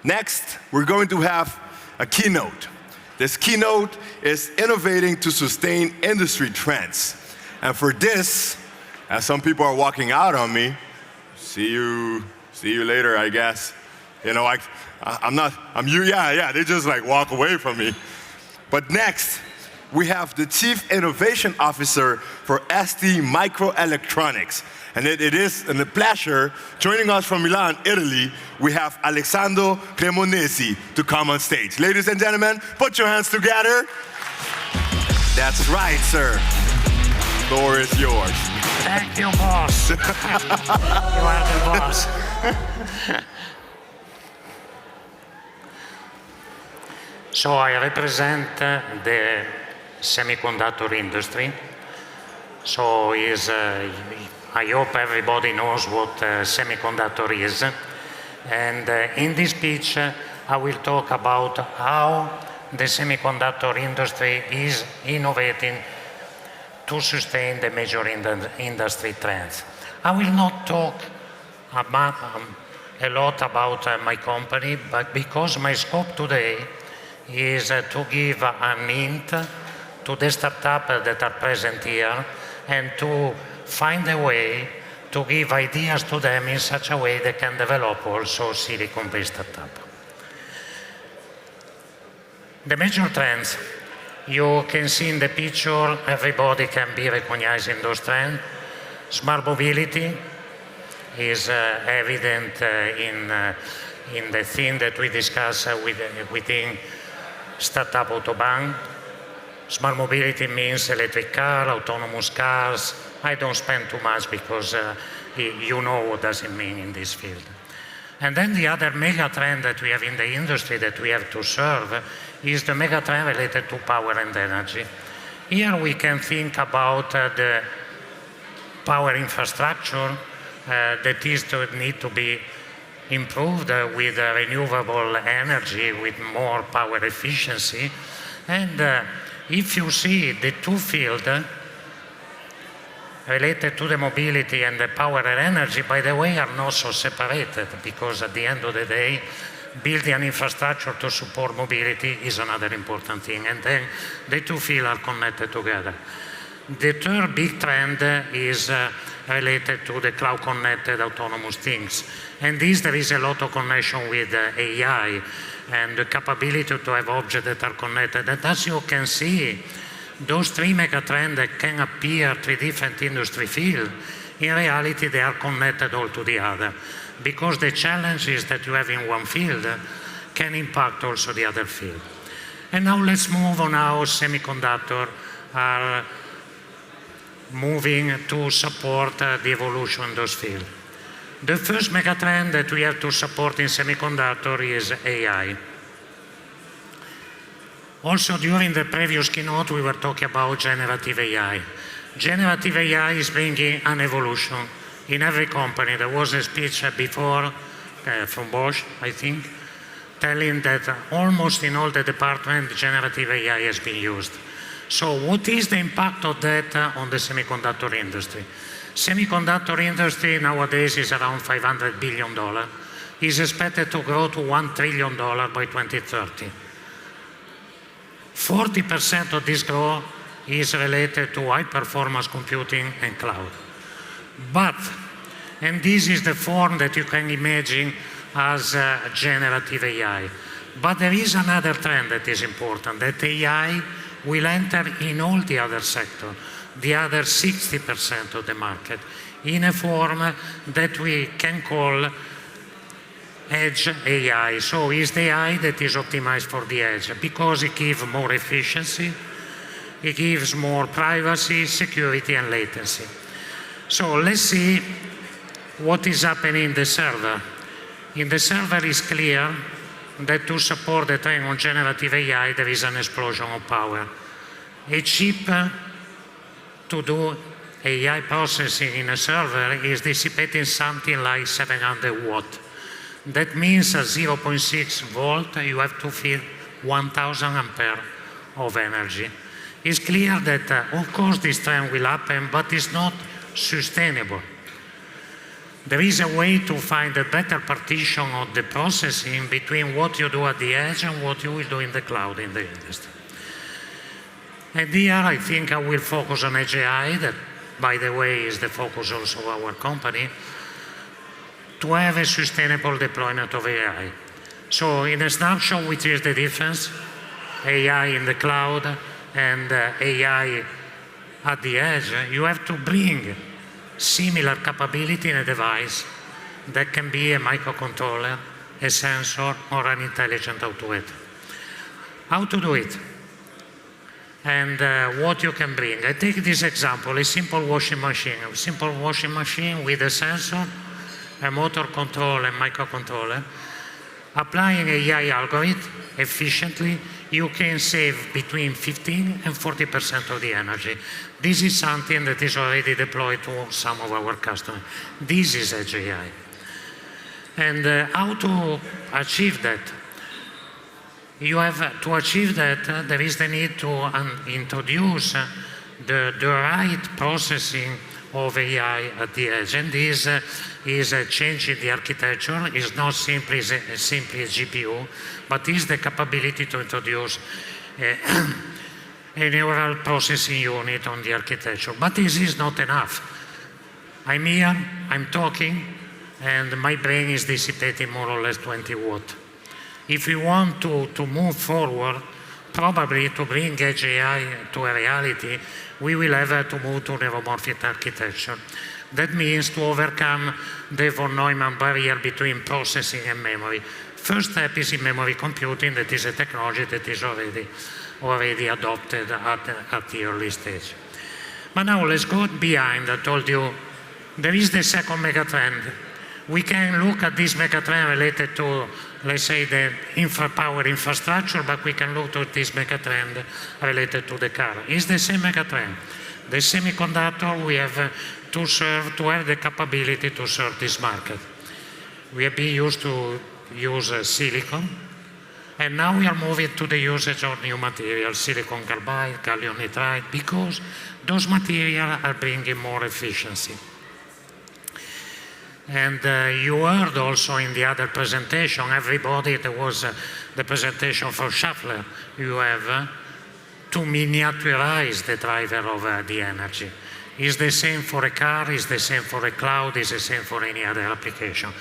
Next, we're going to have a keynote. This keynote is Innovating to Sustain Industry Trends. And for this, as some people are walking out on me, see you later, I guess. You know, they just like walk away from me. But next, we have the Chief Innovation Officer for STMicroelectronics. And it is a pleasure, joining us from Milan, Italy, we have Alessandro Cremonesi to come on stage. Ladies and gentlemen, put your hands together. That's right, sir. The floor is yours. Thank you, boss. You are the boss. So I represent the semiconductor industry. So I hope everybody knows what semiconductor is. And in this speech, I will talk about how the semiconductor industry is innovating to sustain the major industry trends. I will not talk about, a lot about my company, but because my scope today is to give an hint to the startups that are present here and to find a way to give ideas to them in such a way they can develop also silicon-based startups. The major trends, you can see in the picture, everybody can be recognizing those trends. Smart mobility is evident in the thing that we discuss within Startup Autobahn. Smart mobility means electric car, autonomous cars. I don't spend too much because you know what does it mean in this field. And then the other mega trend that we have in the industry that we have to serve is the mega trend related to power and energy. Here we can think about the power infrastructure that is to need to be improved with renewable energy, with more power efficiency. And if you see the two fields related to the mobility and the power and energy, by the way, are not so separated, because at the end of the day, building an infrastructure to support mobility is another important thing, and then the two fields are connected together. The third big trend is related to the cloud-connected autonomous things. And there is a lot of connection with AI and the capability to have objects that are connected. And as you can see, those three megatrends that can appear three different industry fields, in reality they are connected all to the other, because the challenges that you have in one field can impact also the other field. And now let's move on how semiconductors are moving to support the evolution in those fields. The first megatrend that we have to support in semiconductor is AI. Also, during the previous keynote, we were talking about generative AI. Generative AI is bringing an evolution in every company. There was a speech before from Bosch, I think, telling that almost in all the departments, generative AI has been used. So what is the impact of that on the semiconductor industry? Semiconductor industry nowadays is around $500 billion. Is expected to grow to $1 trillion by 2030. 40% of this growth is related to high-performance computing and cloud. But, and this is the form that you can imagine as generative AI, but there is another trend that is important, that AI will enter in all the other sectors, the other 60% of the market, in a form that we can call edge AI. So it's the AI that is optimized for the edge, because it gives more efficiency, it gives more privacy, security, and latency. So let's see what is happening in the server. In the server, it's clear that to support the trend on generative AI, there is an explosion of power. A chip to do AI processing in a server is dissipating something like 700 watts. That means at 0.6 volt, you have to feed 1,000 ampere of energy. It's clear that, of course, this trend will happen, but it's not sustainable. there is a way to find a better partition of the processing between what you do at the edge and what you will do in the cloud in the industry. And here I think I will focus on Edge AI, that by the way is the focus also of our company, to have a sustainable deployment of AI. So in a snapshot, which is the difference? AI in the cloud and AI at the edge. You have to bring similar capability in a device that can be a microcontroller, a sensor, or an intelligent actuator. How to do it? And what you can bring. I take this example, a simple washing machine. A simple washing machine with a sensor, a motor control, and microcontroller. Applying AI algorithm efficiently, you can save between 15 and 40% of the energy. This is something that is already deployed to some of our customers. This is Edge AI. And how to achieve that? You have to achieve that, there is the need to introduce the right processing of AI at the edge. And this is changing the architecture. It's not simply a GPU, but is the capability to introduce a neural processing unit on the architecture. But this is not enough. I'm here, I'm talking, and my brain is dissipating more or less 20 watts. If we want to move forward, probably to bring Edge AI to a reality, we will have to move to neuromorphic architecture. That means to overcome the von Neumann barrier between processing and memory. First step is in memory computing, that is a technology that is already adopted at the early stage. But now let's go behind. I told you there is the second megatrend. We can look at this megatrend related to, let's say, the power infrastructure, but we can look at this megatrend related to the car. It's the same megatrend. The semiconductor we have to have the capability to serve this market. We have been used to use silicon, and now we are moving to the usage of new materials, silicon carbide, gallium nitride, because those materials are bringing more efficiency. And you heard also in the other presentation, everybody, there was the presentation for Schaeffler, you have to miniaturize the driver of the energy. It's the same for a car, it's the same for a cloud, it's the same for any other application.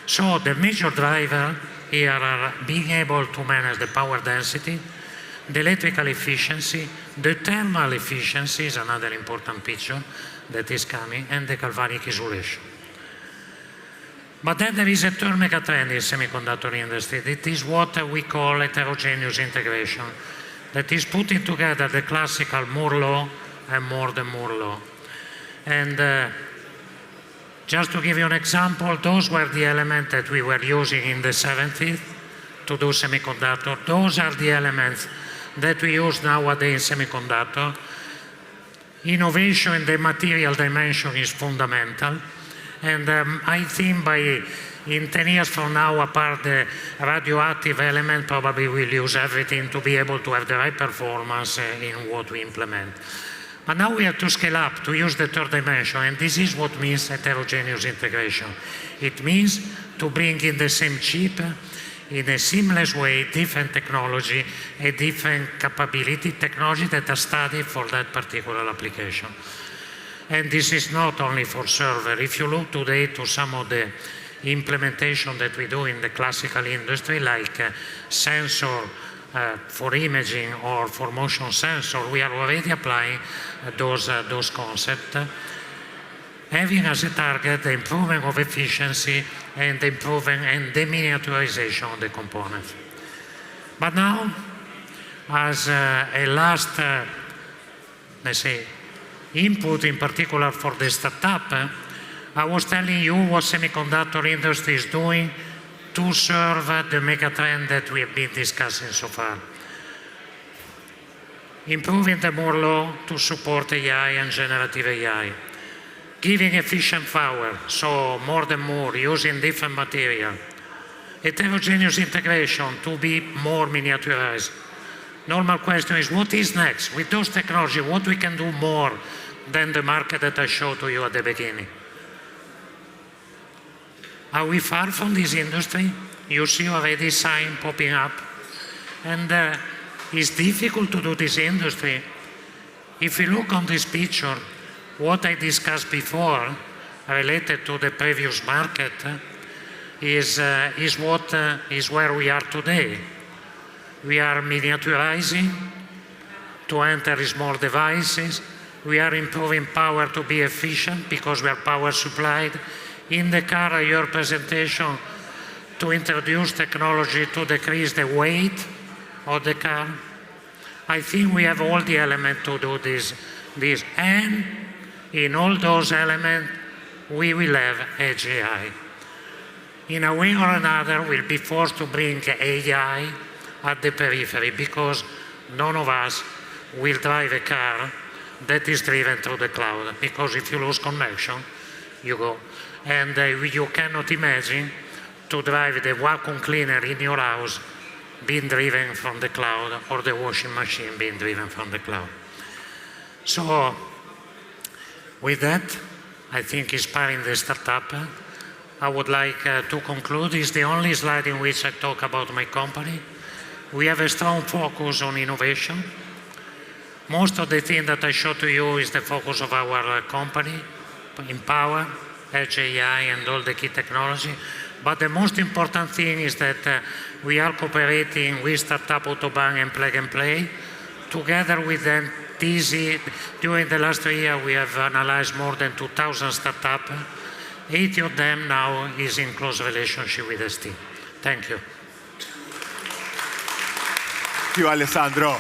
So the major driver here are being able to manage the power density, the electrical efficiency, the thermal efficiency is another important picture that is coming, and the galvanic insulation. But then there is a third megatrend in semiconductor industry. It is what we call heterogeneous integration. That is putting together the classical Moore law and more than Moore law. And just to give you an example, those were the elements that we were using in the 70s to do semiconductor. Those are the elements that we use nowadays in semiconductor. Innovation in the material dimension is fundamental. And I think in 10 years from now, apart the radioactive element, probably we'll use everything to be able to have the right performance in what we implement. But now we have to scale up to use the third dimension, and this is what means heterogeneous integration. It means to bring in the same chip in a seamless way, different technology, a different capability, technology that are studied for that particular application. And this is not only for server. If you look today to some of the implementation that we do in the classical industry, like sensor for imaging or for motion sensor, we are already applying those concepts, having as a target the improvement of efficiency and the improvement and the miniaturization of the components. But now, as a last, let's say, input in particular for the startup, I was telling you what semiconductor industry is doing to serve the megatrend that we have been discussing so far. Improving the Moore law to support AI and generative AI. Giving efficient power, so more than Moore, using different material. Heterogeneous integration to be more miniaturized. Normal question is, what is next? With those technology, what we can do more than the market that I showed to you at the beginning? Are we far from this industry? You see already sign popping up. And it's difficult to do this industry. If you look on this picture, what I discussed before related to the previous market is where we are today. We are miniaturizing to enter small devices. We are improving power to be efficient because we are power supplied. In the car, your presentation to introduce technology to decrease the weight of the car. I think we have all the elements to do this. And in all those elements, we will have edge AI. In a way or another, we'll be forced to bring AI at the periphery because none of us will drive a car that is driven through the cloud. Because if you lose connection, you go. And you cannot imagine to drive the vacuum cleaner in your house being driven from the cloud or the washing machine being driven from the cloud. So with that, I think inspiring the startup, I would like to conclude. It's the only slide in which I talk about my company. We have a strong focus on innovation. Most of the thing that I show to you is the focus of our company, in power, edge AI, and all the key technology. But the most important thing is that we are cooperating with Startup Autobahn and Plug and Play. Together with them, during the last year, we have analyzed more than 2,000 startups. 80 of them now is in close relationship with ST. Thank you. Thank you, Alessandro.